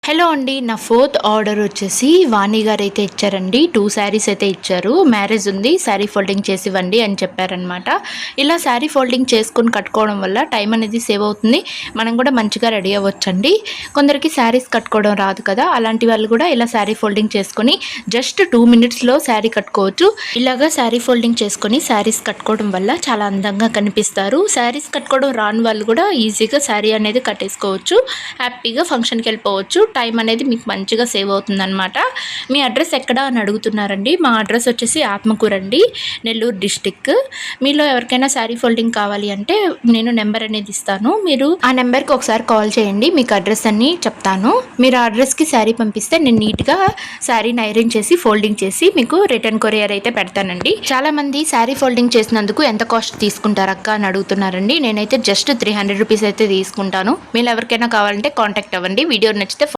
Hello అండి. నా fourth order వచ్చేసి వాణి గారు అయితే ఇచ్చారండి. 2 శారీస్ అయితే ఇచ్చారు. మ్యారేజ్ ఉంది, శారీ ఫోల్డింగ్ చేసి ఇవ్వండి అని చెప్పారనమాట. ఇలా శారీ ఫోల్డింగ్ చేసుకొని కట్టుకోవడం వల్ల టైం అనేది సేవ్ అవుతుంది. మనం కూడా మంచిగా రెడీ అవ్వచ్చండి. కొందరికి శారీస్ కట్టుకోవడం రాదు కదా, అలాంటి వాళ్ళు కూడా ఇలా శారీ ఫోల్డింగ్ చేసుకొని జస్ట్ 2 మినిట్స్లో శారీ కట్టుకోవచ్చు. ఇలాగా శారీ ఫోల్డింగ్ చేసుకొని శారీస్ కట్టుకోవడం వల్ల చాలా అందంగా కనిపిస్తారు. శారీస్ కట్టుకోవడం రాని వాళ్ళు కూడా ఈజీగా శారీ అనేది కట్టేసుకోవచ్చు. హ్యాపీగా ఫంక్షన్కి వెళ్ళిపోవచ్చు. టైం అనేది మీకు మంచిగా సేవ్ అవుతుందన్నమాట. మీ అడ్రస్ ఎక్కడ అని అడుగుతున్నారండి. మా అడ్రస్ వచ్చేసి ఆత్మకూరు అండి, నెల్లూరు డిస్టిక్. మీలో ఎవరికైనా శారీ ఫోల్డింగ్ కావాలి అంటే నేను నెంబర్ అనేది ఇస్తాను. మీరు ఆ నెంబర్కి ఒకసారి కాల్ చేయండి, మీకు అడ్రస్ అన్ని చెప్తాను. మీరు ఆ అడ్రస్కి శారీ పంపిస్తే నేను నీట్గా శారీని ఐరన్ చేసి ఫోల్డింగ్ చేసి మీకు రిటర్న్ కొరియర్ అయితే పెడతానండి. చాలామంది శారీ ఫోల్డింగ్ చేసినందుకు ఎంత కాస్ట్ తీసుకుంటారు అక్క అని అడుగుతున్నారండి. నేనైతే జస్ట్ 300 రూపీస్ అయితే తీసుకుంటాను. మీరు ఎవరికైనా కావాలంటే కాంటాక్ట్ అవ్వండి. వీడియో నచ్చితే